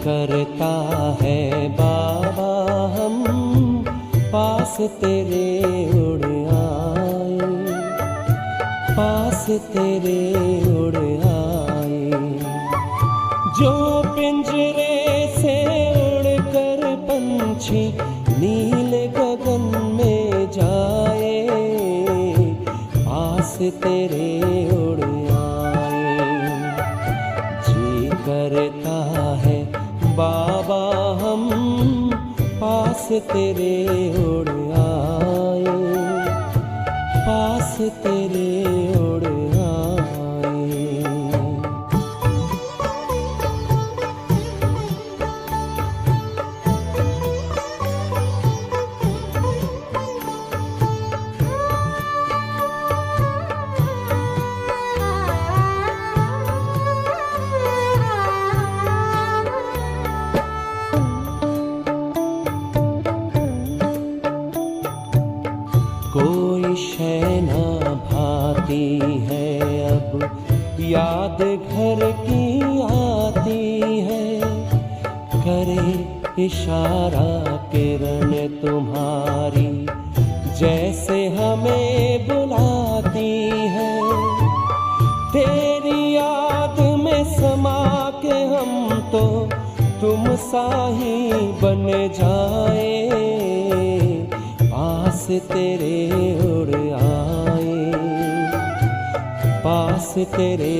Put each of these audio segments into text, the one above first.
करता है बाबा हम पास तेरे उड़ आए, पास तेरे उड़ आए। जो पिंजरे से उड़कर पंछी नीले गगन में जाए, पास तेरे उड़ आए। जी करता है बाबा हम पास तेरे उड़ आए, पास तेरे उड़ आए। कोई शय ना भाती है अब याद घर की आती है, करे इशारा किरण तुम्हारी जैसे हमें बुलाती है। तेरी याद में समा के हम तो तुम सा ही बन जाए, पास तेरे उड़ आए, पास तेरे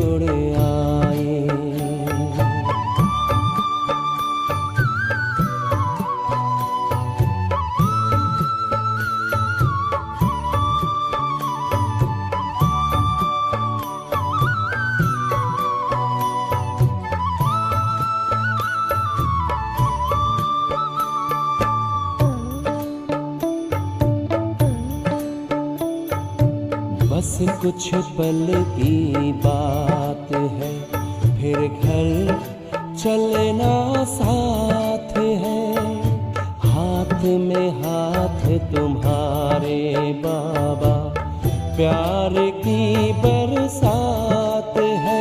उड़ आए। बस कुछ पल की बात है, फिर घर चलना साथ है। हाथ में हाथ तुम्हारे बाबा प्यार की बरसात है।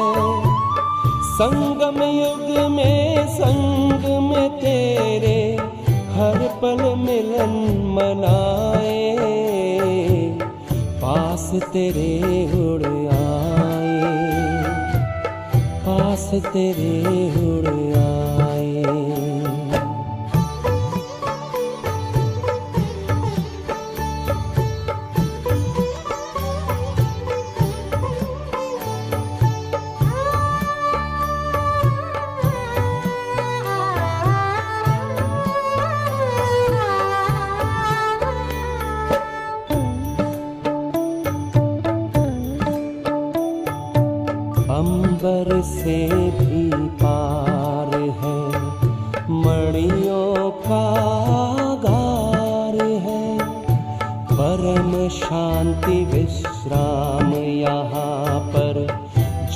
संगम युग में संग में तेरे हर पल मिलन मनाए, पास तेरे उड़ आए, पास तेरे उड़ आए। अंबर से भी पार है, मणियों का गार है। परम शांति विश्राम यहाँ पर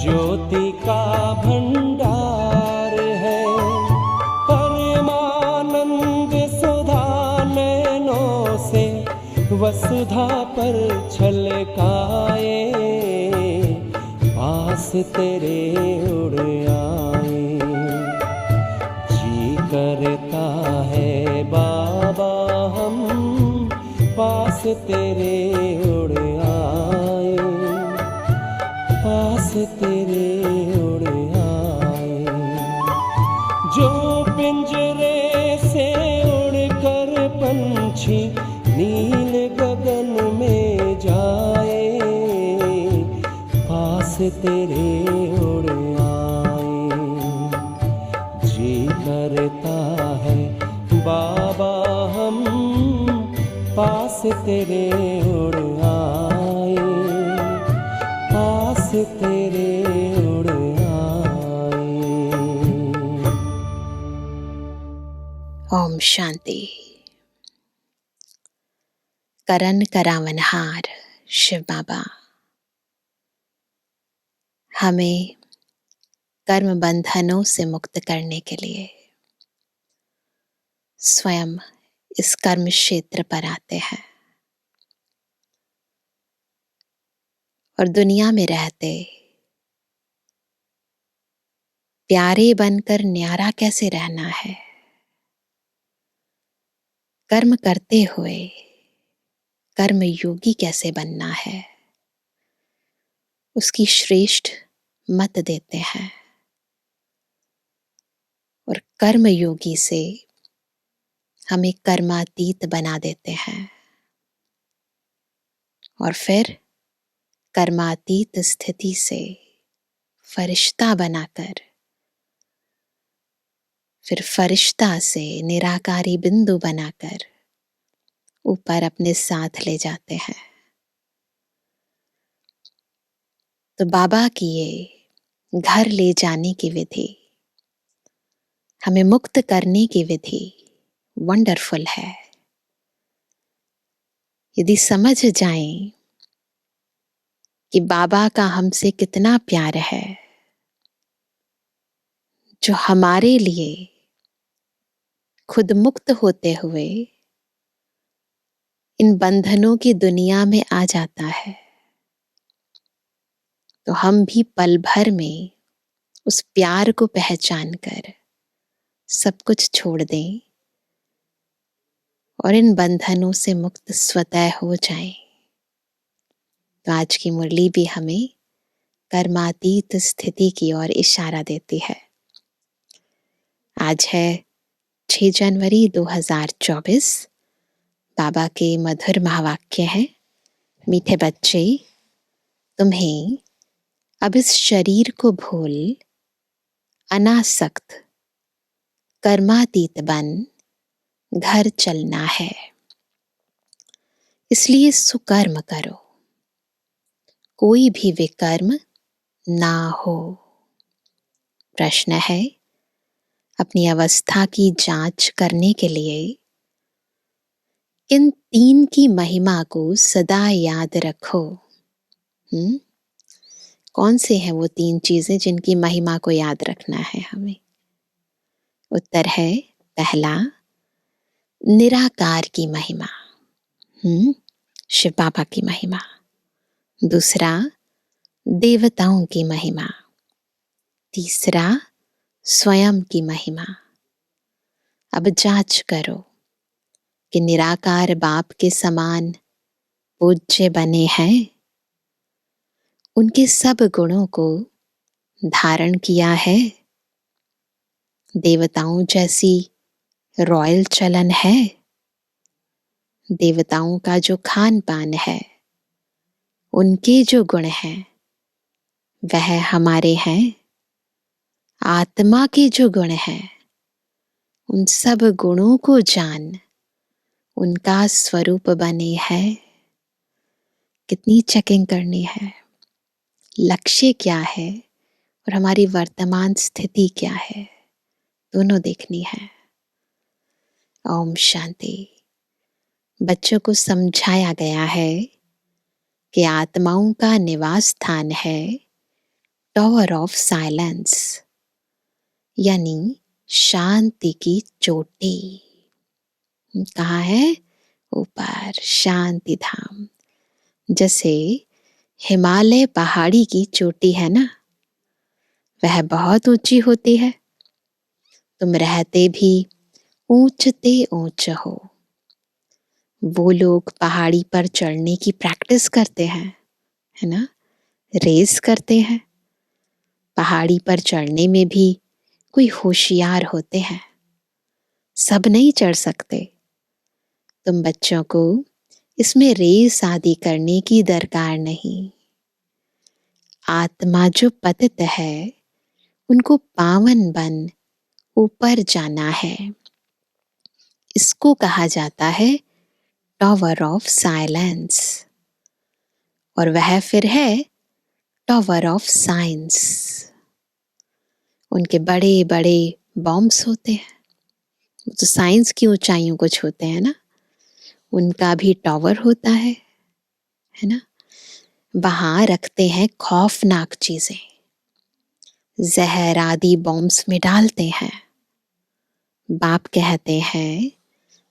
ज्योति का भंडार है। परमानंद सुधा नैनों से वसुधा पर छलकाए, पास तेरे उड़ आए। जी करता है बाबा हम पास तेरे उड़ आए, पास तेरे उड़ आए। जो पिंजरे से उड़कर पंछी नील गगन में जाए, पास तेरे उड़ आए। जी करता है बाबा हम पास तेरे उड़ आए, पास तेरे उड़ आए। ओम शांति। करन करावनहार शिव बाबा हमें कर्म बंधनों से मुक्त करने के लिए स्वयं इस कर्म क्षेत्र पर आते हैं और दुनिया में रहते प्यारे बनकर न्यारा कैसे रहना है, कर्म करते हुए कर्म योगी कैसे बनना है, उसकी श्रेष्ठ मत देते हैं। और कर्म योगी से हमें कर्मातीत बना देते हैं और फिर कर्मातीत स्थिति से फरिश्ता बनाकर फिर फरिश्ता से निराकारी बिंदु बनाकर ऊपर अपने साथ ले जाते हैं। तो बाबा की ये घर ले जाने की विधि, हमें मुक्त करने की विधि वंडरफुल है। यदि समझ जाएं कि बाबा का हमसे कितना प्यार है, जो हमारे लिए खुद मुक्त होते हुए इन बंधनों की दुनिया में आ जाता है, तो हम भी पल भर में उस प्यार को पहचान कर सब कुछ छोड़ दें और इन बंधनों से मुक्त स्वतः हो जाएं। तो आज की मुरली भी हमें कर्मातीत स्थिति की ओर इशारा देती है। आज है 6 जनवरी 2024। बाबा के मधुर महावाक्य है, मीठे बच्चे तुम्हें अब इस शरीर को भूल अनासक्त कर्मातीत बन घर चलना है। इसलिए सुकर्म करो, कोई भी विकर्म ना हो। प्रश्न है, अपनी अवस्था की जांच करने के लिए इन 3 की महिमा को सदा याद रखो। कौन से हैं वो 3 चीजें जिनकी महिमा को याद रखना है हमें? उत्तर है, पहला निराकार की महिमा, शिव बाबा की महिमा। दूसरा देवताओं की महिमा। तीसरा स्वयं की महिमा। अब जांच करो कि निराकार बाप के समान पूज्य बने हैं, उनके सब गुणों को धारण किया है, देवताओं जैसी रॉयल चलन है, देवताओं का जो खान पान है, उनके जो गुण हैं वह हमारे हैं, आत्मा के जो गुण हैं उन सब गुणों को जान उनका स्वरूप बने हैं। कितनी चेकिंग करनी है, लक्ष्य क्या है और हमारी वर्तमान स्थिति क्या है, दोनों देखनी है। ओम शांति। बच्चों को समझाया गया है कि आत्माओं का निवास स्थान है टावर ऑफ साइलेंस, यानी शांति की चोटी। कहाँ है? ऊपर शांति धाम। जैसे हिमालय पहाड़ी की चोटी है ना, वह बहुत ऊंची होती है। तुम रहते भी ऊंचते ऊंच हो। वो लोग पहाड़ी पर चढ़ने की प्रैक्टिस करते हैं, है ना, रेस करते हैं। पहाड़ी पर चढ़ने में भी कोई होशियार होते हैं, सब नहीं चढ़ सकते। तुम बच्चों को इसमें रेस आदि करने की दरकार नहीं। आत्मा जो पतित है उनको पावन बन ऊपर जाना है। इसको कहा जाता है टावर ऑफ साइलेंस, और वह फिर है टावर ऑफ साइंस। उनके बड़े बड़े बॉम्ब्स होते हैं, तो साइंस की ऊंचाइयों को छूते हैं ना, उनका भी टॉवर होता है ना। वहां रखते हैं खौफनाक चीजें, जहर आदि बॉम्ब्स में डालते हैं। बाप कहते हैं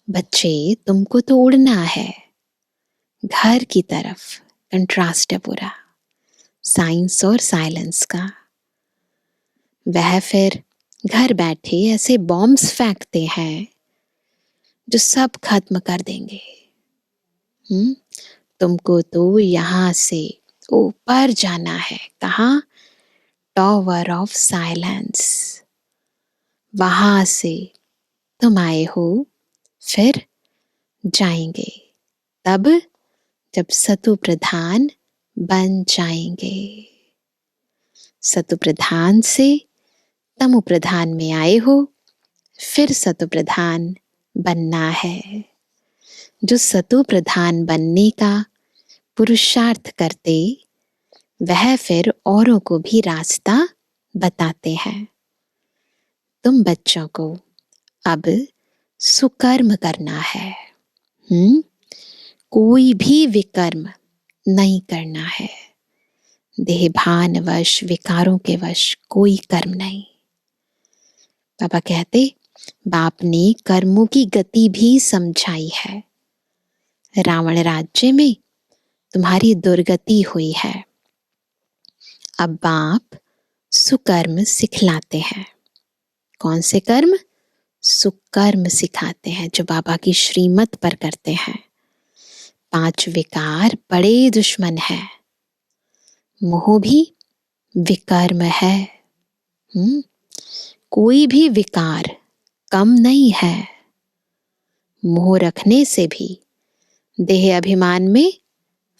बच्चे तुमको तो उड़ना है घर की तरफ। कंट्रास्ट है पूरा साइंस और साइलेंस का। वह फिर घर बैठे ऐसे बॉम्ब्स फेंकते हैं जो सब खत्म कर देंगे। तुमको तो यहां से ऊपर जाना है। कहाँ? Tower of silence. वहां से तुम आए हो, फिर जाएंगे तब जब सतु प्रधान बन जाएंगे। सतु प्रधान से तमु प्रधान में आए हो, फिर सतु प्रधान बनना है। जो सतु प्रधान बनने का पुरुषार्थ करते, वह फिर औरों को भी रास्ता बताते हैं। तुम बच्चों को अब सुकर्म करना है। कोई भी विकर्म नहीं करना है। देहभान वश, विकारों के वश कोई कर्म नहीं। पापा कहते बाप ने कर्मों की गति भी समझाई है। रावण राज्य में तुम्हारी दुर्गति हुई है। अब बाप सुकर्म सिखलाते हैं। कौन से कर्म? सुकर्म सिखाते हैं जो बाबा की श्रीमत पर करते हैं। 5 विकार बड़े दुश्मन है। मोह भी विकर्म है। कोई भी विकार कम नहीं है। मोह रखने से भी देह अभिमान में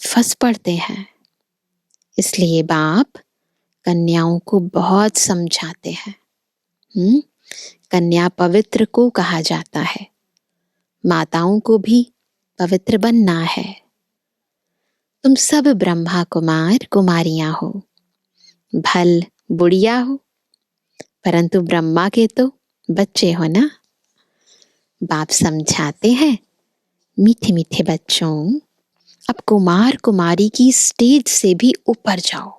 फंस पड़ते हैं। इसलिए बाप कन्याओं को बहुत समझाते हैं। कन्या पवित्र को कहा जाता है। माताओं को भी पवित्र बनना है। तुम सब ब्रह्मा कुमार कुमारियां हो, भल बुढ़िया हो, परंतु ब्रह्मा के तो बच्चे हो ना। बाप समझाते हैं मीठे मीठे बच्चों, अब कुमार कुमारी की स्टेज से भी ऊपर जाओ।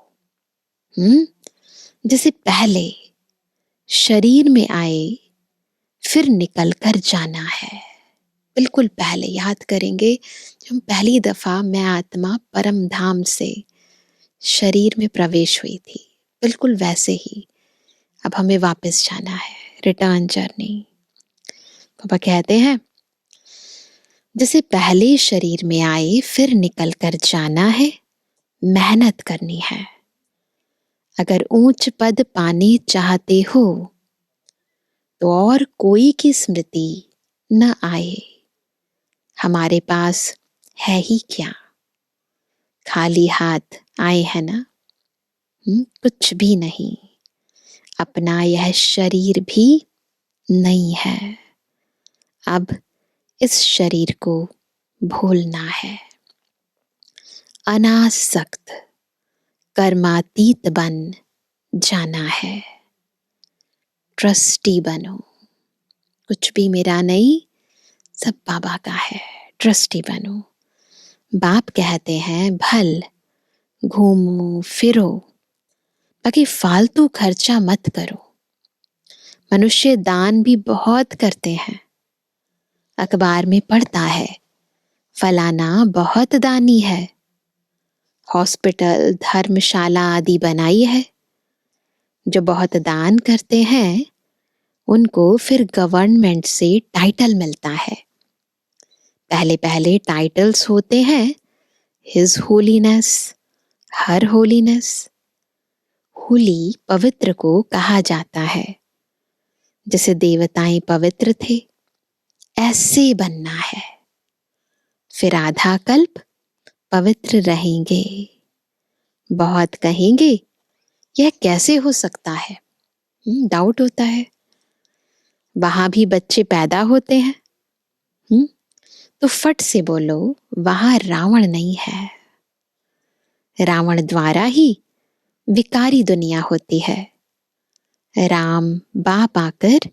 जैसे पहले शरीर में आए, फिर निकल कर जाना है। बिल्कुल पहले याद करेंगे जब हम पहली दफा मैं आत्मा परम धाम से शरीर में प्रवेश हुई थी, बिल्कुल वैसे ही अब हमें वापस जाना है। Return journey. पापा कहते हैं जैसे पहले शरीर में आए, फिर निकल कर जाना है, मेहनत करनी है। अगर ऊंच पद पाने चाहते हो तो और कोई की स्मृति न आए। हमारे पास है ही क्या, खाली हाथ आए हैं ना। कुछ भी नहीं। अपना यह शरीर भी नहीं है। अब इस शरीर को भूलना है। अनासक्त कर्मातीत बन जाना है। ट्रस्टी बनो। कुछ भी मेरा नहीं, सब बाबा का है। ट्रस्टी बनो। बाप कहते हैं भल घूमो फिरो, बाकी फालतू खर्चा मत करो। मनुष्य दान भी बहुत करते हैं। अखबार में पढ़ता है फलाना बहुत दानी है। हॉस्पिटल, धर्मशाला आदि बनाई है। जो बहुत दान करते हैं उनको फिर गवर्नमेंट से टाइटल मिलता है। पहले पहले टाइटल्स होते हैं हिज होलीनेस, हर होलीनेस। होली पवित्र को कहा जाता है। जैसे देवताएं पवित्र थे, ऐसे बनना है। फिर आधा कल्प पवित्र रहेंगे। बहुत कहेंगे यह कैसे हो सकता है, डाउट होता है। वहां भी बच्चे पैदा होते हैं। तो फट से बोलो वहां रावण नहीं है। रावण द्वारा ही विकारी दुनिया होती है। राम बाप आकर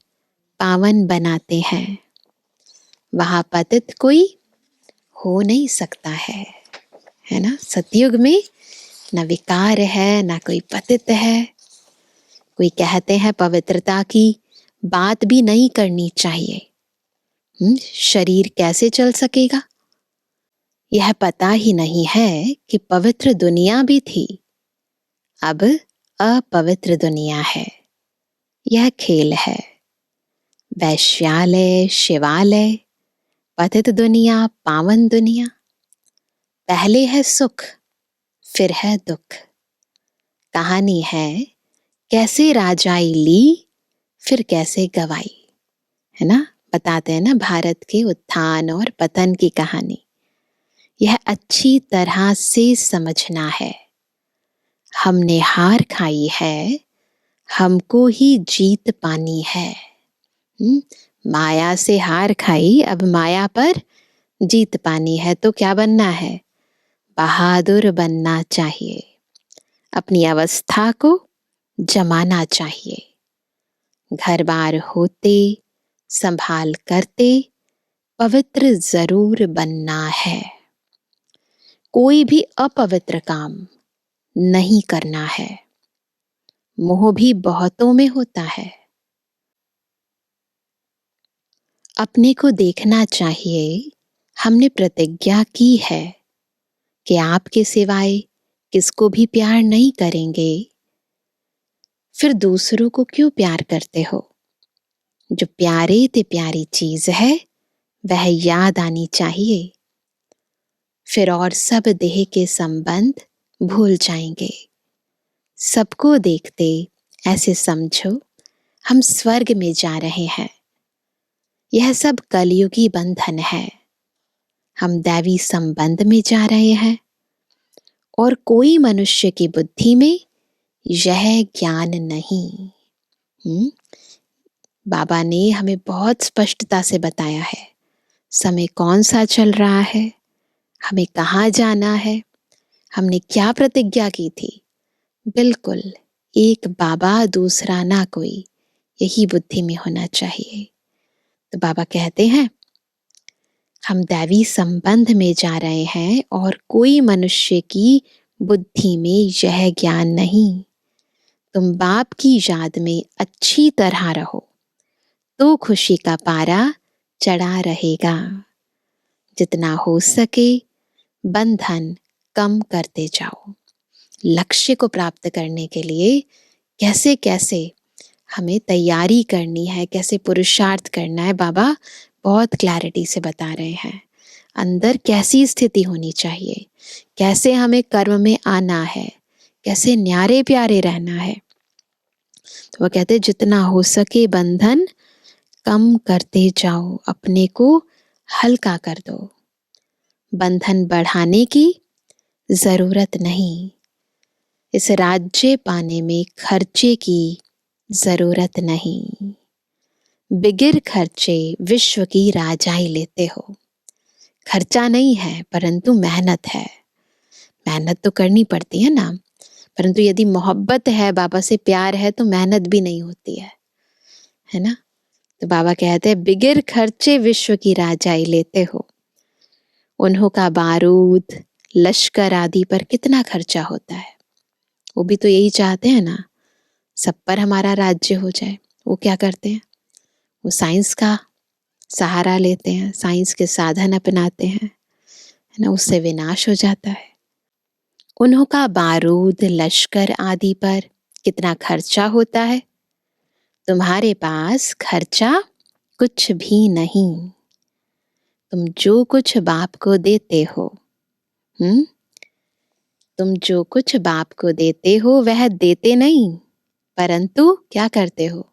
पावन बनाते हैं, वहां पतित कोई हो नहीं सकता है ना। सतयुग में न विकार है, ना कोई पतित है। कोई कहते हैं पवित्रता की बात भी नहीं करनी चाहिए। शरीर कैसे चल सकेगा? यह पता ही नहीं है कि पवित्र दुनिया भी थी, अब अपवित्र दुनिया है। यह खेल है। वैश्यालय, शिवालय, पतित दुनिया, पावन दुनिया। पहले है सुख, फिर है दुख। कहानी है कैसे राजाई ली, फिर कैसे गवाई, है ना। बताते हैं ना भारत के उत्थान और पतन की कहानी। यह अच्छी तरह से समझना है। हमने हार खाई है, हमको ही जीत पानी है। माया से हार खाई, अब माया पर जीत पानी है। तो क्या बनना है? बहादुर बनना चाहिए। अपनी अवस्था को जमाना चाहिए। घर बार होते, संभाल करते, पवित्र जरूर बनना है। कोई भी अपवित्र काम नहीं करना है। मोह भी बहुतों में होता है। अपने को देखना चाहिए। हमने प्रतिज्ञा की है कि आपके सिवाय किसको भी प्यार नहीं करेंगे। फिर दूसरों को क्यों प्यार करते हो? जो प्यारे ते प्यारी चीज है वह याद आनी चाहिए। फिर और सब देह के संबंध भूल जाएंगे। सबको देखते ऐसे समझो हम स्वर्ग में जा रहे हैं। यह सब कलयुगी बंधन है। हम दैवी संबंध में जा रहे हैं और कोई मनुष्य की बुद्धि में यह ज्ञान नहीं। बाबा ने हमें बहुत स्पष्टता से बताया है समय कौन सा चल रहा है, हमें कहाँ जाना है, हमने क्या प्रतिज्ञा की थी। बिल्कुल एक बाबा दूसरा ना कोई, यही बुद्धि में होना चाहिए। तो बाबा कहते हैं हम दैवी संबंध में जा रहे हैं और कोई मनुष्य की बुद्धि में यह ज्ञान नहीं। तुम बाप की याद में अच्छी तरह रहो तो खुशी का पारा चढ़ा रहेगा। जितना हो सके बंधन कम करते जाओ। लक्ष्य को प्राप्त करने के लिए कैसे कैसे हमें तैयारी करनी है, कैसे पुरुषार्थ करना है, बाबा बहुत क्लैरिटी से बता रहे हैं। अंदर कैसी स्थिति होनी चाहिए, कैसे हमें कर्म में आना है, कैसे न्यारे प्यारे रहना है। तो वो कहते जितना हो सके बंधन कम करते जाओ, अपने को हल्का कर दो। बंधन बढ़ाने की जरूरत नहीं। इस राज्य पाने में खर्चे की जरूरत नहीं। बिगिर खर्चे विश्व की राजाई लेते हो। खर्चा नहीं है परंतु मेहनत है। मेहनत तो करनी पड़ती है ना, परंतु यदि मोहब्बत है, बाबा से प्यार है, तो मेहनत भी नहीं होती है ना। तो बाबा कहते हैं बिगिर खर्चे विश्व की राजाई लेते हो। उन्हों का बारूद, लश्कर आदि पर कितना खर्चा होता है। वो भी तो यही चाहते हैं ना, सब पर हमारा राज्य हो जाए। वो क्या करते हैं? वो साइंस का सहारा लेते हैं, साइंस के साधन अपनाते हैं, है ना। उससे विनाश हो जाता है। उन्हों का बारूद, लश्कर आदि पर कितना खर्चा होता है। तुम्हारे पास खर्चा कुछ भी नहीं। तुम जो कुछ बाप को देते हो, तुम जो कुछ बाप को देते हो वह देते नहीं, परंतु क्या करते हो?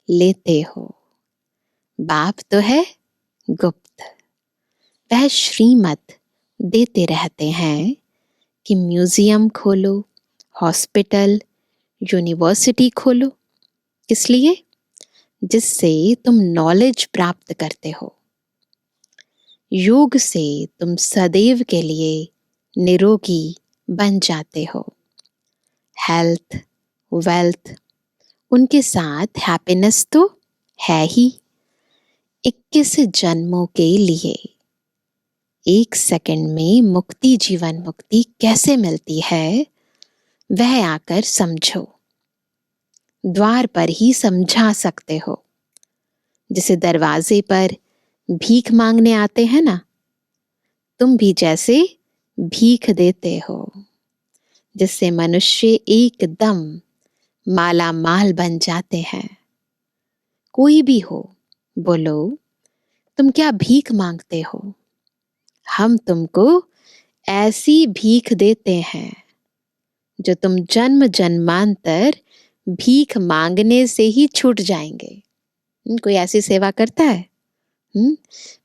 लेते हो। बाप तो है गुप्त, वह श्रीमत देते रहते हैं कि म्यूजियम खोलो, हॉस्पिटल, यूनिवर्सिटी खोलो। किस लिए? जिससे तुम नॉलेज प्राप्त करते हो। योग से तुम सदैव के लिए निरोगी बन जाते हो। हेल्थ, वेल्थ, उनके साथ हैप्पीनेस तो है ही 21 जन्मों के लिए। 1 सेकंड में मुक्ति, जीवन मुक्ति कैसे मिलती है वह आकर समझो। द्वार पर ही समझा सकते हो। जैसे दरवाजे पर भीख मांगने आते हैं ना, तुम भी जैसे भीख देते हो, जिससे मनुष्य एकदम माला माल बन जाते हैं। कोई भी हो, बोलो तुम क्या भीख मांगते हो? हम तुमको ऐसी भीख देते हैं जो तुम जन्म जन्मांतर भीख मांगने से ही छूट जाएंगे। कोई ऐसी सेवा करता है?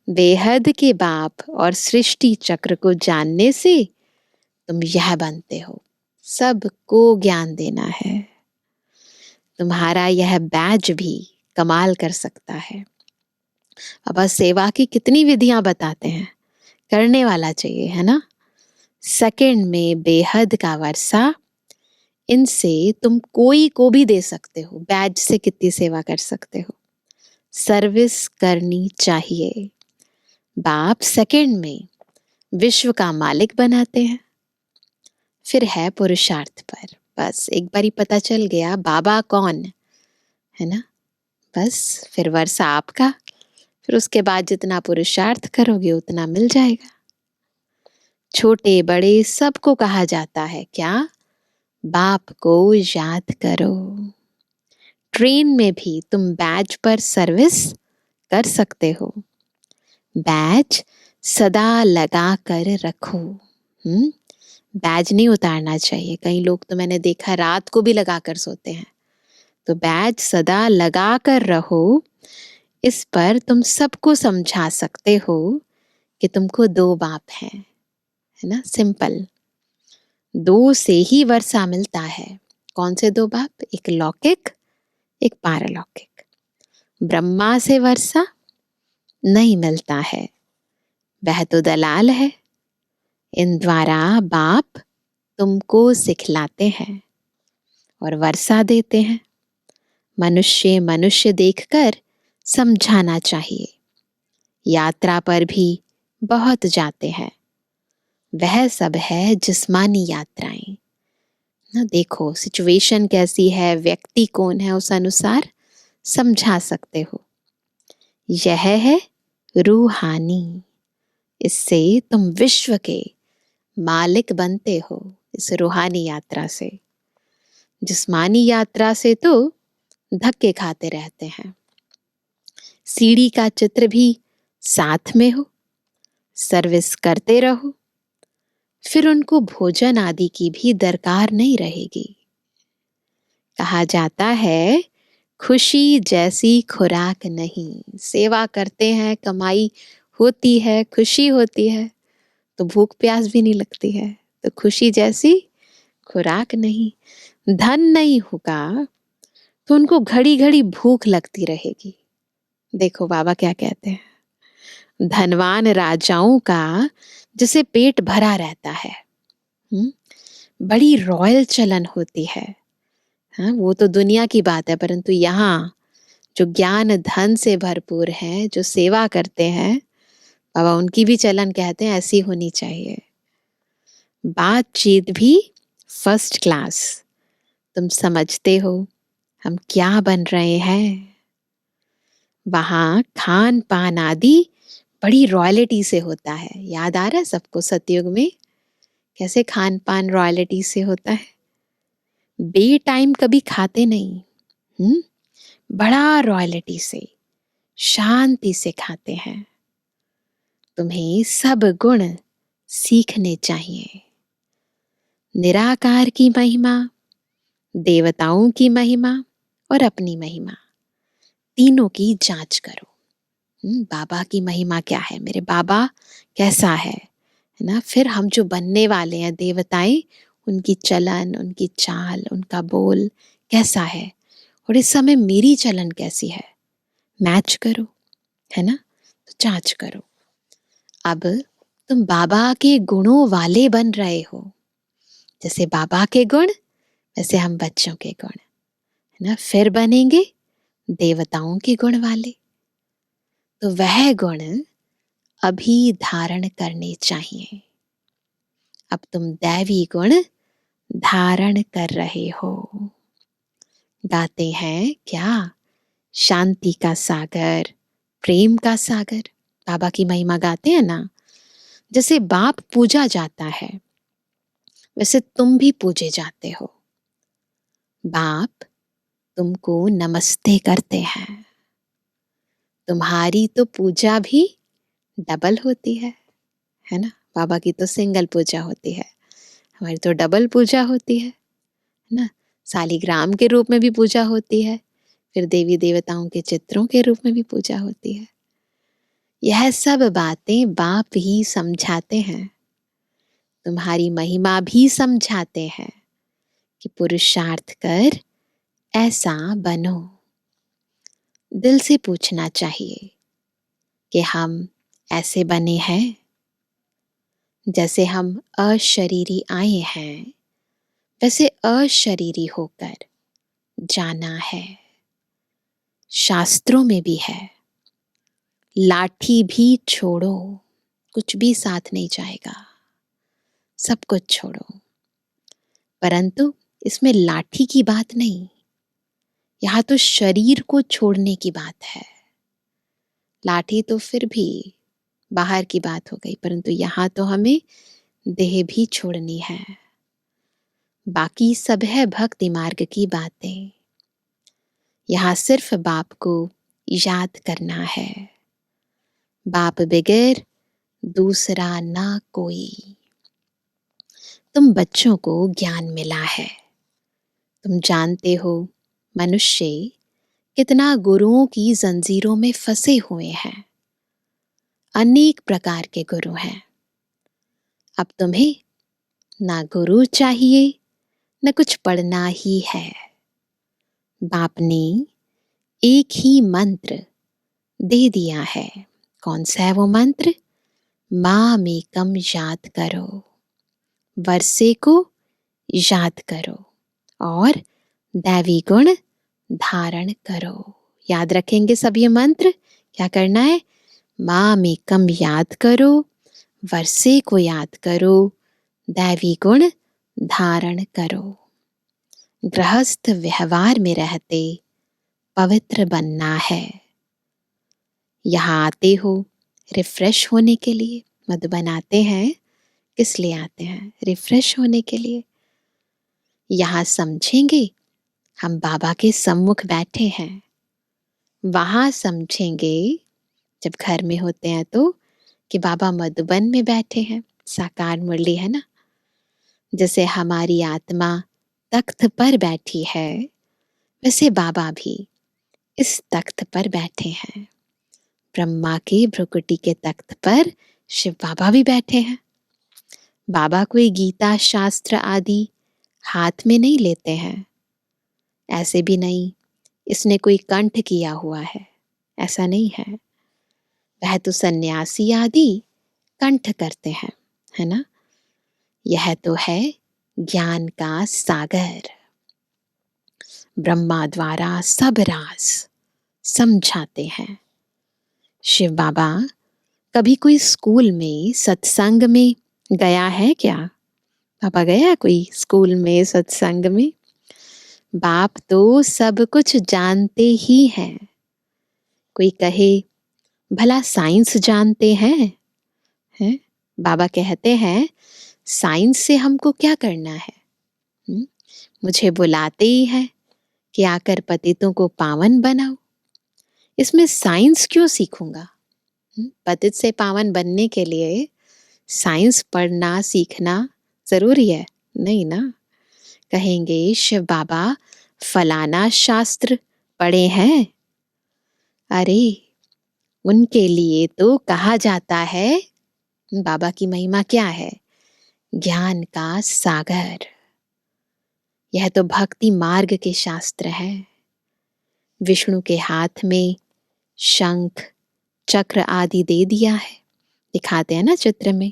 बेहद के बाप और सृष्टि चक्र को जानने से तुम यह बनते हो। सबको ज्ञान देना है। तुम्हारा यह बैज भी कमाल कर सकता है। अब बस सेवा की कितनी विधियां बताते हैं, करने वाला चाहिए, है ना। सेकंड में बेहद का वर्षा, इनसे तुम कोई को भी दे सकते हो। बैज से कितनी सेवा कर सकते हो। सर्विस करनी चाहिए। बाप सेकंड में विश्व का मालिक बनाते हैं। फिर है पुरुषार्थ पर। बस एक बारी पता चल गया बाबा कौन है ना, बस फिर वर्षा आपका। फिर उसके बाद जितना पुरुषार्थ करोगे उतना मिल जाएगा। छोटे बड़े सबको कहा जाता है क्या? बाप को याद करो। ट्रेन में भी तुम बैज पर सर्विस कर सकते हो। बैज सदा लगा कर रखो। बैज नहीं उतारना चाहिए। कई लोग तो मैंने देखा रात को भी लगा कर सोते हैं। तो बैज सदा लगा कर रहो। इस पर तुम सबको समझा सकते हो कि तुमको 2 बाप हैं, है ना। सिंपल। 2 से ही वर्षा मिलता है। कौन से 2 बाप? एक लौकिक, एक पारलौकिक। ब्रह्मा से वर्षा नहीं मिलता है, वह तो दलाल है। इन द्वारा बाप तुमको सिखलाते हैं और वर्षा देते हैं। मनुष्य मनुष्य देखकर समझाना चाहिए। यात्रा पर भी बहुत जाते हैं। वह सब है जिस्मानी यात्राएं ना। देखो सिचुएशन कैसी है, व्यक्ति कौन है, उस अनुसार समझा सकते हो। यह है रूहानी। इससे तुम विश्व के मालिक बनते हो, इस रूहानी यात्रा से। जिस्मानी यात्रा से तो धक्के खाते रहते हैं। सीढ़ी का चित्र भी साथ में हो, सर्विस करते रहो, फिर उनको भोजन आदि की भी दरकार नहीं रहेगी। कहा जाता है खुशी जैसी खुराक नहीं। सेवा करते हैं, कमाई होती है, खुशी होती है, तो भूख प्यास भी नहीं लगती है। तो खुशी जैसी खुराक नहीं। धन नहीं होगा तो उनको घड़ी घड़ी भूख लगती रहेगी। देखो बाबा क्या कहते हैं, धनवान राजाओं का जिसे पेट भरा रहता है, बड़ी रॉयल चलन होती है। हाँ, वो तो दुनिया की बात है, परंतु यहाँ जो ज्ञान धन से भरपूर है, जो सेवा करते हैं बाबा, उनकी भी चलन कहते हैं ऐसी होनी चाहिए। बातचीत भी फर्स्ट क्लास। तुम समझते हो हम क्या बन रहे हैं। वहां खान पान आदि बड़ी रॉयल्टी से होता है। याद आ रहा है सबको सतयुग में कैसे खान पान रॉयल्टी से होता है। बे टाइम कभी खाते नहीं, बड़ा रॉयल्टी से, शांति से खाते हैं। तुम्हें सब गुण सीखने चाहिए। निराकार की महिमा, देवताओं की महिमा और अपनी महिमा, तीनों की जांच करो। बाबा की महिमा क्या है, मेरे बाबा कैसा है ना। फिर हम जो बनने वाले हैं देवताएं, उनकी चलन, उनकी चाल, उनका बोल कैसा है, और इस समय मेरी चलन कैसी है, मैच करो, है ना। तो जांच करो। अब तुम बाबा के गुणों वाले बन रहे हो। जैसे बाबा के गुण वैसे हम बच्चों के गुण, है ना। फिर बनेंगे देवताओं के गुण वाले, तो वह गुण अभी धारण करने चाहिए। अब तुम दैवी गुण धारण कर रहे हो। गाते हैं क्या, शांति का सागर, प्रेम का सागर। बाबा की महिमा गाते हैं ना। जैसे बाप पूजा जाता है, वैसे तुम भी पूजे जाते हो। बाप तुमको नमस्ते करते हैं। तुम्हारी तो पूजा भी डबल होती है ना। बाबा की तो सिंगल पूजा होती है, हमारी तो डबल पूजा होती है ना। सालिग्राम के रूप में भी पूजा होती है, फिर देवी देवताओं के चित्रों के रूप में भी पूजा होती है। यह सब बातें बाप ही समझाते हैं, तुम्हारी महिमा भी समझाते हैं कि पुरुषार्थ कर ऐसा बनो। दिल से पूछना चाहिए कि हम ऐसे बने हैं। जैसे हम अशरीरी आए हैं, वैसे अशरीरी होकर जाना है। शास्त्रों में भी है, लाठी भी छोड़ो, कुछ भी साथ नहीं जाएगा, सब कुछ छोड़ो। परंतु इसमें लाठी की बात नहीं, यहाँ तो शरीर को छोड़ने की बात है। लाठी तो फिर भी बाहर की बात हो गई, परंतु यहाँ तो हमें देह भी छोड़नी है। बाकी सब है भक्ति मार्ग की बातें। यहाँ सिर्फ बाप को याद करना है। बाप बगैर दूसरा ना कोई। तुम बच्चों को ज्ञान मिला है। तुम जानते हो मनुष्य कितना गुरुओं की जंजीरों में फंसे हुए हैं। अनेक प्रकार के गुरु हैं। अब तुम्हें ना गुरु चाहिए, न कुछ पढ़ना ही है। बाप ने एक ही मंत्र दे दिया है। कौन सा है वो मंत्र? माम एकम याद करो, वर्षे को याद करो और दैवी गुण धारण करो। याद रखेंगे सब ये मंत्र। क्या करना है? माम एकम याद करो, वर्षे को याद करो, दैवी गुण धारण करो। गृहस्थ व्यवहार में रहते पवित्र बनना है। यहाँ आते हो रिफ्रेश होने के लिए। मधुबन आते हैं किस लिए आते हैं? रिफ्रेश होने के लिए। यहाँ समझेंगे हम बाबा के सम्मुख बैठे हैं। वहां समझेंगे जब घर में होते हैं तो कि बाबा मधुबन में बैठे हैं। साकार मुरली है ना। जैसे हमारी आत्मा तख्त पर बैठी है, वैसे बाबा भी इस तख्त पर बैठे हैं। ब्रह्मा के भ्रुकुटी के तख्त पर शिव बाबा भी बैठे हैं। बाबा कोई गीता शास्त्र आदि हाथ में नहीं लेते हैं। ऐसे भी नहीं इसने कोई कंठ किया हुआ है, ऐसा नहीं है। वह तो सन्यासी आदि कंठ करते हैं, है ना। यह तो है ज्ञान का सागर। ब्रह्मा द्वारा सब राज समझाते हैं। शिव बाबा कभी कोई स्कूल में सत्संग में गया है क्या? पापा गया कोई स्कूल में सत्संग में? बाप तो सब कुछ जानते ही हैं। कोई कहे भला साइंस जानते हैं? बाबा कहते हैं साइंस से हमको क्या करना है? मुझे बुलाते ही है कि आकर पतितों को पावन बनाओ। इसमें साइंस क्यों सीखूंगा? पतित से पावन बनने के लिए साइंस पढ़ना सीखना जरूरी है? नहीं ना। कहेंगे शिव बाबा फलाना शास्त्र पढ़े हैं। अरे उनके लिए तो कहा जाता है, बाबा की महिमा क्या है? ज्ञान का सागर। यह तो भक्ति मार्ग के शास्त्र है। विष्णु के हाथ में शंख चक्र आदि दे दिया है, दिखाते हैं ना चित्र में।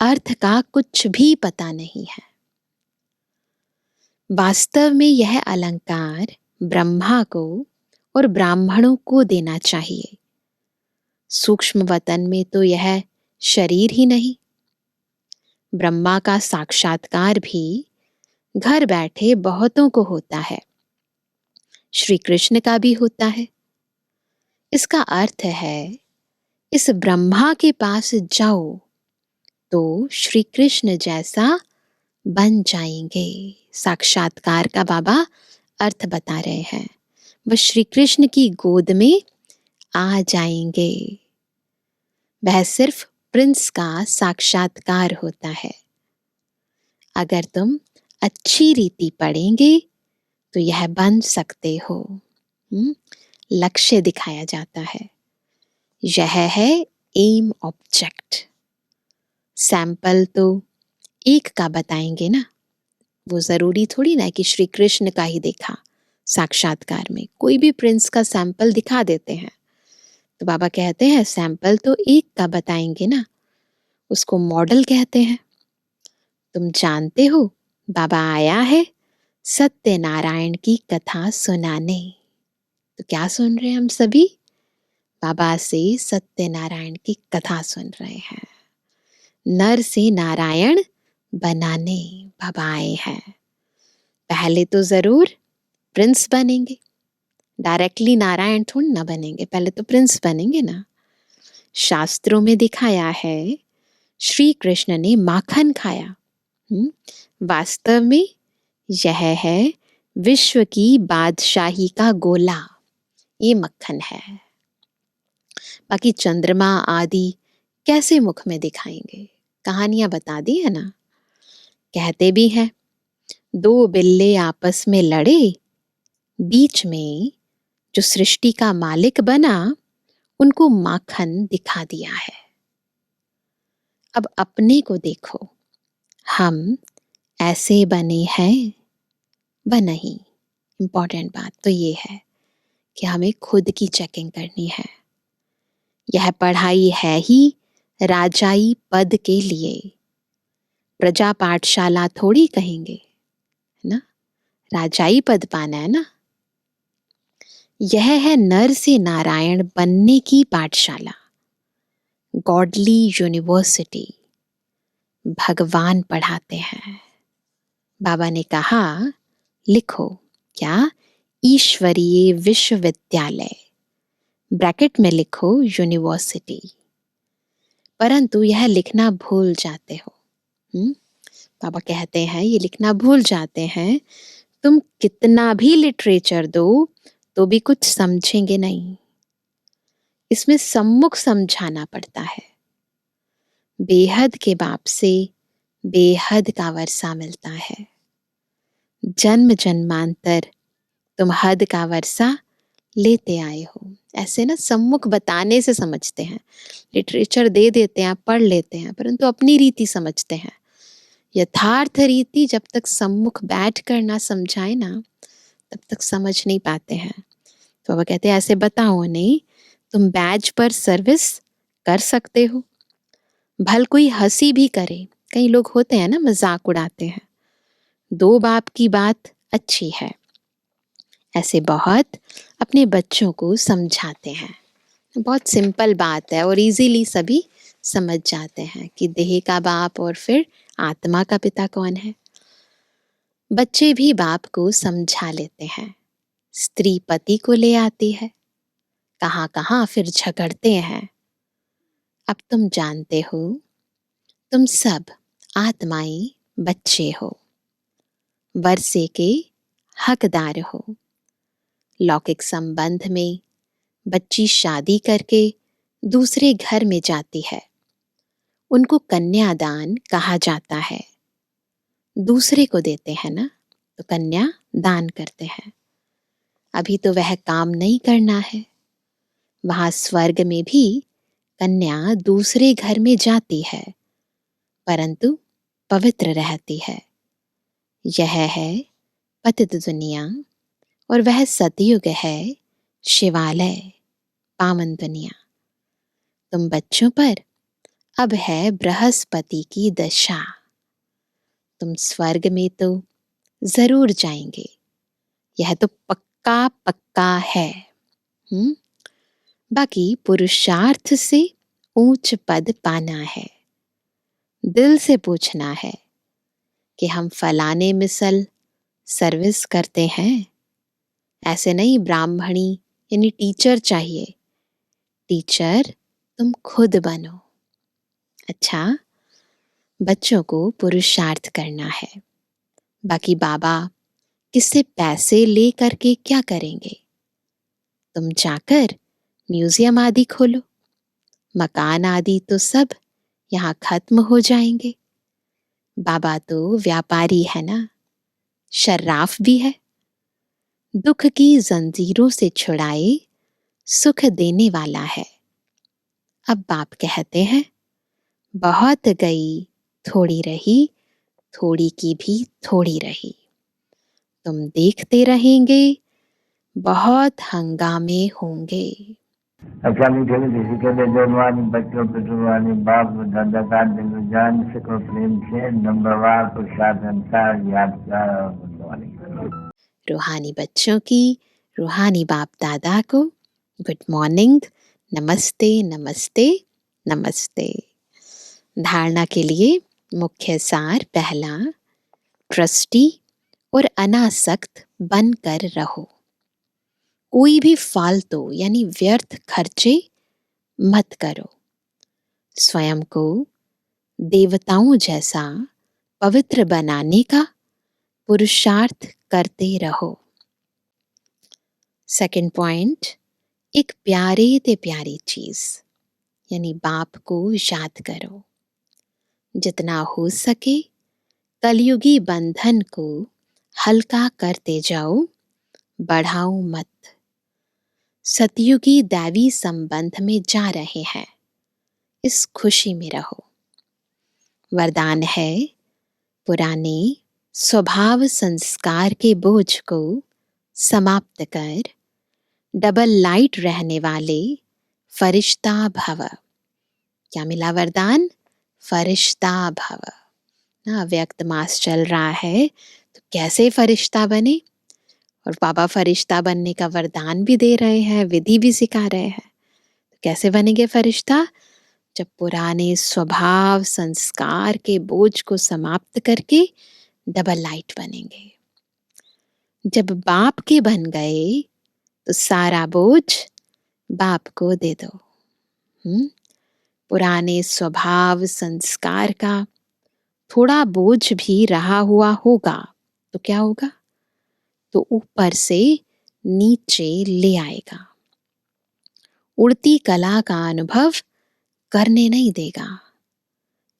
अर्थ का कुछ भी पता नहीं है। वास्तव में यह अलंकार ब्रह्मा को और ब्राह्मणों को देना चाहिए। सूक्ष्म वतन में तो यह शरीर ही नहीं, ब्रह्मा का साक्षात्कार भी घर बैठे बहुतों को होता है, श्री कृष्ण का भी होता है। इसका अर्थ है इस ब्रह्मा के पास जाओ तो श्री कृष्ण जैसा बन जाएंगे। साक्षात्कार का बाबा अर्थ बता रहे हैं, वह श्री कृष्ण की गोद में आ जाएंगे। वह सिर्फ प्रिंस का साक्षात्कार होता है। अगर तुम अच्छी रीति पढ़ेंगे तो यह बन सकते हो। लक्ष्य दिखाया जाता है, यह है एम ऑब्जेक्ट। सैंपल तो एक का बताएंगे ना, वो जरूरी थोड़ी ना कि श्री कृष्ण का ही देखा। साक्षात्कार में कोई भी प्रिंस का सैंपल दिखा देते हैं, तो बाबा कहते हैं सैंपल तो एक का बताएंगे ना, उसको मॉडल कहते हैं। तुम जानते हो बाबा आया है सत्यनारायण की कथा सुनाने। तो क्या सुन रहे हैं हम सभी? बाबा से सत्यनारायण की कथा सुन रहे हैं। नर से नारायण बनाने बाबा आए हैं। पहले तो जरूर प्रिंस बनेंगे, डायरेक्टली नारायण थोड़ी ना बनेंगे, पहले तो प्रिंस बनेंगे ना। शास्त्रों में दिखाया है श्री कृष्ण ने माखन खाया। वास्तव में यह है विश्व की बादशाही का गोला, ये मक्खन है। बाकी चंद्रमा आदि कैसे मुख में दिखाएंगे, कहानियां बता दी है ना। कहते भी हैं दो बिल्ले आपस में लड़े, बीच में जो सृष्टि का मालिक बना उनको माखन दिखा दिया है। अब अपने को देखो, हम ऐसे बने हैं व नहीं। इंपॉर्टेंट बात तो ये है कि हमें खुद की चेकिंग करनी है। यह पढ़ाई है ही राजाई पद के लिए, प्रजा पाठशाला थोड़ी कहेंगे, है ना। राजाई पद पाना है ना। यह है नर से नारायण बनने की पाठशाला, गॉडली यूनिवर्सिटी। भगवान पढ़ाते हैं। बाबा ने कहा लिखो क्या, ईश्वरीय विश्वविद्यालय, ब्रैकेट में लिखो यूनिवर्सिटी। परंतु यह लिखना भूल जाते हो। बाबा कहते हैं ये लिखना भूल जाते हैं। तुम कितना भी लिटरेचर दो तो भी कुछ समझेंगे नहीं। इसमें सम्मुख समझाना पड़ता है। बेहद के बाप से बेहद का वर्षा मिलता है। जन्म जन्मांतर तुम हद का वर्षा लेते आए हो। ऐसे ना सम्मुख बताने से समझते हैं। लिटरेचर दे देते हैं, पढ़ लेते हैं, परंतु अपनी रीति समझते हैं। यथार्थ रीति जब तक सम्मुख बैठ कर ना समझाए ना, तब तक समझ नहीं पाते हैं। तो बाबा कहते हैं ऐसे बताओ नहीं, तुम बैज पर सर्विस कर सकते हो। भल कोई हंसी भी करे, कई लोग होते हैं ना मजाक उड़ाते हैं। दो बाप की बात अच्छी है, ऐसे बहुत अपने बच्चों को समझाते हैं। बहुत सिंपल बात है और इजीली सभी समझ जाते हैं कि देह का बाप और फिर आत्मा का पिता कौन है। बच्चे भी बाप को समझा लेते हैं। स्त्री पति को ले आती है, कहाँ कहाँ फिर झगड़ते हैं। अब तुम जानते हो तुम सब आत्माएं बच्चे हो, वर्षे के हकदार हो। लौकिक संबंध में बच्ची शादी करके दूसरे घर में जाती है, उनको कन्यादान कहा जाता है। दूसरे को देते हैं ना तो कन्या दान करते हैं। अभी तो वह काम नहीं करना है। वहां स्वर्ग में भी कन्या दूसरे घर में जाती है, परंतु पवित्र रहती है। यह है पतित दुनिया और वह सतयुग है शिवालय, पावन दुनिया। तुम बच्चों पर अब है बृहस्पति की दशा। तुम स्वर्ग में तो जरूर जाएंगे, यह तो पक्का पक्का है। हम्म बाकी पुरुषार्थ से ऊंच पद पाना है, दिल से पूछना है कि हम फलाने मिसल सर्विस करते हैं। ऐसे नहीं ब्राह्मणी यानी टीचर चाहिए, टीचर तुम खुद बनो। अच्छा, बच्चों को पुरुषार्थ करना है। बाकी बाबा किससे पैसे ले करके क्या करेंगे? तुम जाकर म्यूजियम आदि खोलो, मकान आदि तो सब यहाँ खत्म हो जाएंगे। बाबा तो व्यापारी है ना, शर्राफ भी है। दुख की जंजीरों से छुड़ाए सुख देने वाला है। अब बाप कहते हैं, बहुत गई थोड़ी रही, थोड़ी की भी थोड़ी रही। तुम देखते रहेंगे बहुत हंगामे होंगे। अच्छा मीठे मीठे सिकंदर जवानी बच्चों पे जुबानी बाप दादा का दिल जान सको प्रेम से नंबरवार प्रसाद अनुसार यादगार और बुद्धवानी। रूहानी बच्चों की रूहानी बाप दादा को गुड मॉर्निंग, नमस्ते नमस्ते नमस्ते। धारणा के लिए मुख्य सार पहला, ट्रस्टी और अनासक्त बनकर रहो। कोई भी फालतू यानी व्यर्थ खर्चे मत करो। स्वयं को देवताओं जैसा पवित्र बनाने का पुरुषार्थ करते रहो। सेकंड पॉइंट, एक प्यारे ते प्यारी चीज यानी बाप को याद करो। जितना हो सके कलयुगी बंधन को हल्का करते जाओ, बढ़ाओ मत। सतयुगी दैवी संबंध में जा रहे हैं, इस खुशी में रहो। वरदान है, पुराने स्वभाव संस्कार के बोझ को समाप्त कर डबल लाइट रहने वाले फरिश्ता भव। क्या मिला वरदान? फरिश्ता भव। व्यक्त मास चल रहा है तो कैसे फरिश्ता बने, और बाबा फरिश्ता बनने का वरदान भी दे रहे हैं, विधि भी सिखा रहे हैं। तो कैसे बनेंगे फरिश्ता? जब पुराने स्वभाव संस्कार के बोझ को समाप्त करके डबल लाइट बनेंगे। जब बाप के बन गए तो सारा बोझ बाप को दे दो। पुराने स्वभाव संस्कार का थोड़ा बोझ भी रहा हुआ होगा तो क्या होगा? तो ऊपर से नीचे ले आएगा, उड़ती कला का अनुभव करने नहीं देगा।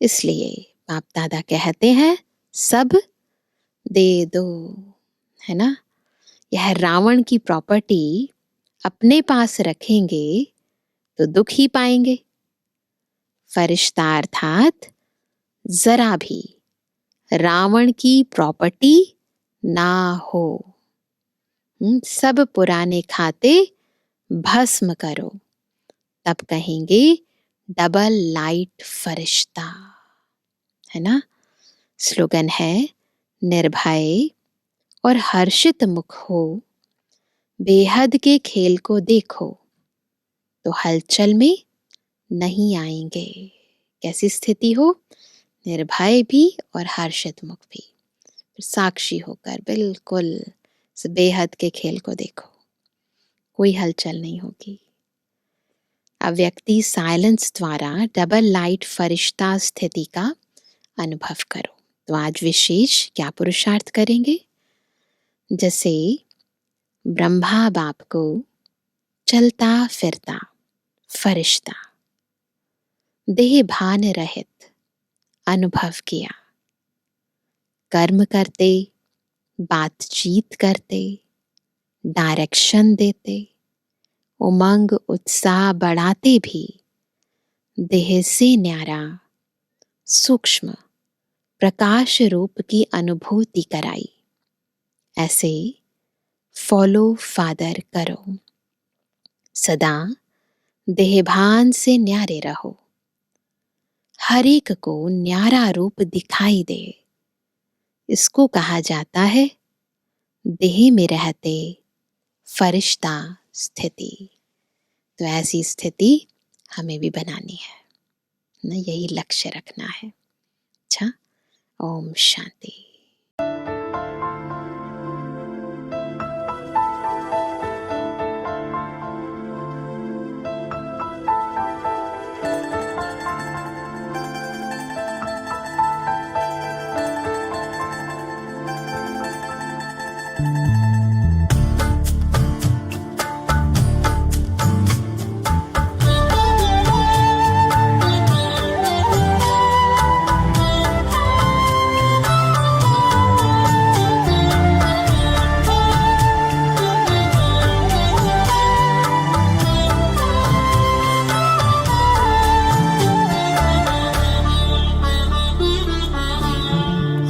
इसलिए बाप दादा कहते हैं, सब दे दो, है ना। यह रावण की प्रॉपर्टी अपने पास रखेंगे तो दुख ही पाएंगे। फरिश्ता अर्थात जरा भी रावण की प्रॉपर्टी ना हो। सब पुराने खाते भस्म करो, तब कहेंगे डबल लाइट फरिश्ता, है ना। स्लोगन है, निर्भय और हर्षित मुख हो, बेहद के खेल को देखो तो हलचल में नहीं आएंगे। कैसी स्थिति हो? निर्भय भी और हर्षित मुख भी, साक्षी होकर बिल्कुल इस बेहद के खेल को देखो, कोई हलचल नहीं होगी। अब व्यक्ति साइलेंस द्वारा डबल लाइट फरिश्ता स्थिति का अनुभव करो। तो आज विशेष क्या पुरुषार्थ करेंगे? जैसे ब्रह्मा बाप को चलता फिरता फरिश्ता देह भान रहित अनुभव किया, कर्म करते, बातचीत करते, डायरेक्शन देते, उमंग उत्साह बढ़ाते भी देह से न्यारा सूक्ष्म प्रकाश रूप की अनुभूति कराई। ऐसे फॉलो फादर करो, सदा देहभान से न्यारे रहो, हर एक को न्यारा रूप दिखाई दे। इसको कहा जाता है देह में रहते फरिश्ता स्थिति। तो ऐसी स्थिति हमें भी बनानी है ना, यही लक्ष्य रखना है। अच्छा, ओम शांति।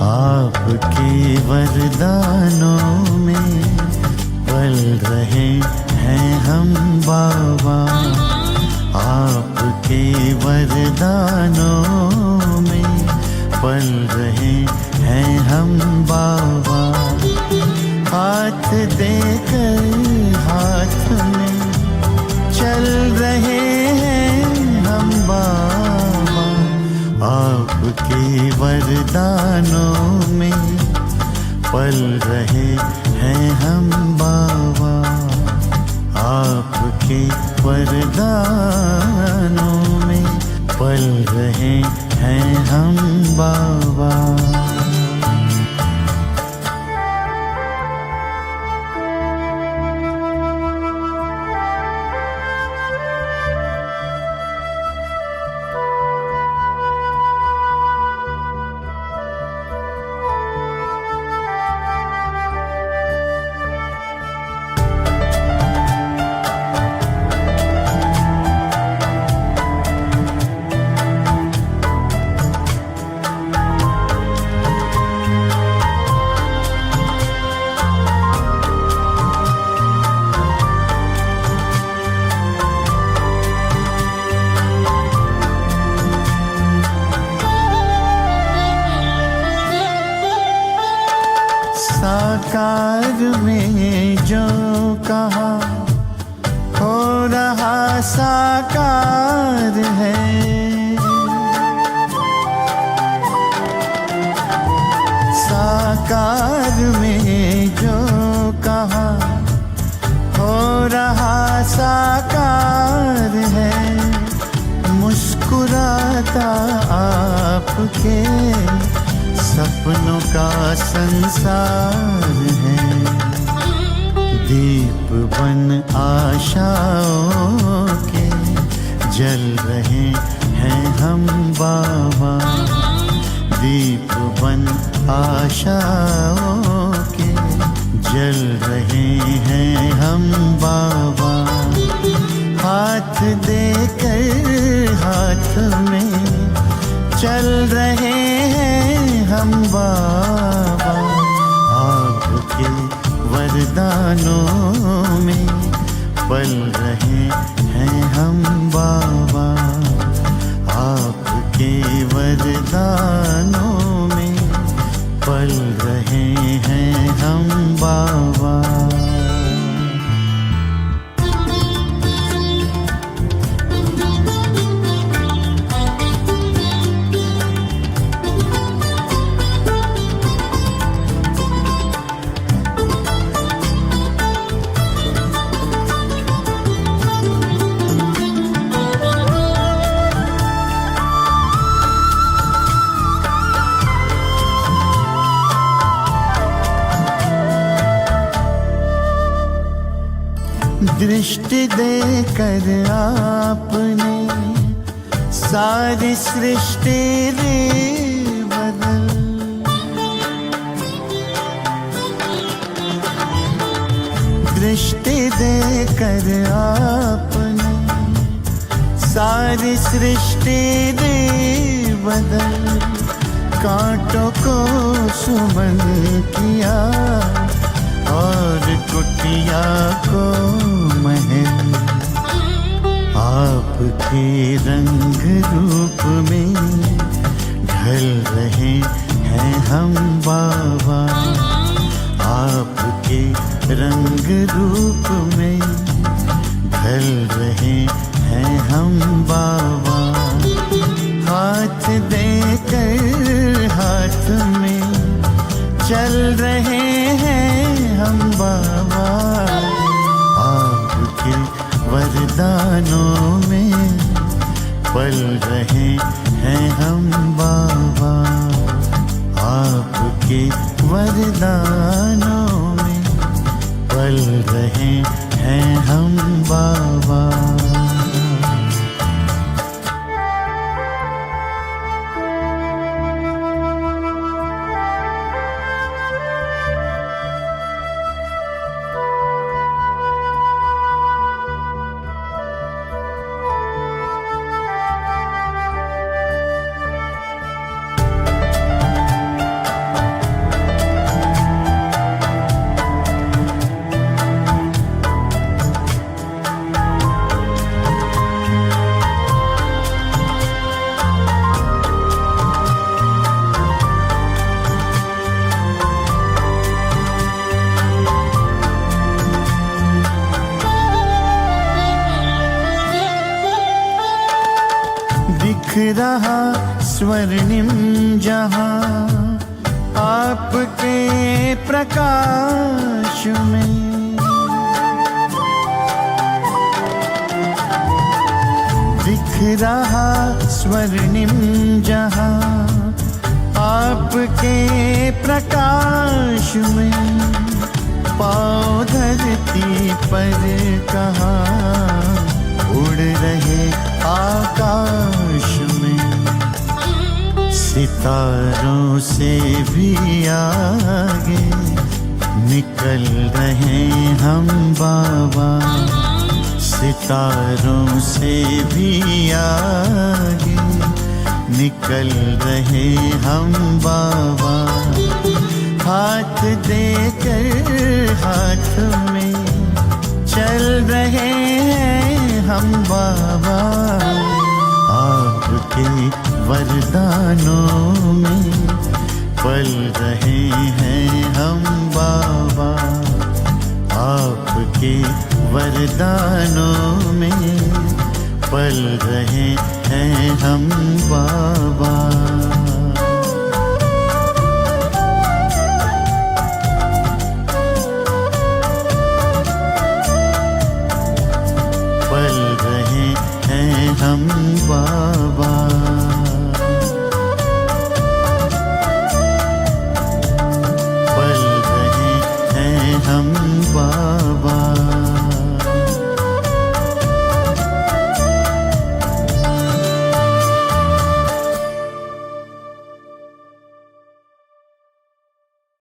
आपके वरदानों में पल रहे हैं हम बाबा, आपके वरदानों में पल रहे हैं हम बाबा। हाथ देकर हाथ में चल रहे हैं हम बाबा, आपके वरदानों में पल रहे हैं हम बाबा, आपके वरदानों में पल रहे हैं हम बाबा। साकार में जो कहा हो रहा साकार है, साकार में जो कहा हो रहा साकार है। मुस्कुराता आपके सपनों का संसार है, दीप बन आशाओं के जल रहे हैं हम बाबा, दीप बन आशाओं के जल रहे हैं हम बाबा। हाथ देकर हाथ में चल रहे हैं हम बाबा, आपके वरदानों में पल रहे हैं हम बाबा, आपके वरदानों में पल रहे हैं हम बाबा। दृष्टि देकर आपने सारी सृष्टि रे बदल, दृष्टि देकर आपने सारी सृष्टि रे बदल। कांटों को सुमन किया और कुटिया को महल, आपके रंग रूप में ढल रहे हैं हम बाबा, आपके रंग रूप में ढल रहे हैं हम बाबा। हाथ देकर हाथ में चल रहे हैं हम बाबा। आपके वरदानों में पल रहे हैं हम बाबा। आपके वरदानों में पल रहे हैं हम बाबा। दिख रहा स्वर्णिम जहां आपके प्रकाश में। दिख रहा स्वर्णिम जहां आपके प्रकाश में। पाँव धरती पर कहाँ उड़ रहे आकाश में। सितारों से भी आगे निकल रहे हम बाबा। सितारों से भी आगे निकल रहे हम बाबा। हाथ देकर हाथ में चल रहे हैं हम बाबा। आपके वरदानों में पल रहे हैं हम बाबा। आपके वरदानों में पल रहे हैं हम बाबा। पल रहे हैं हम बाबा।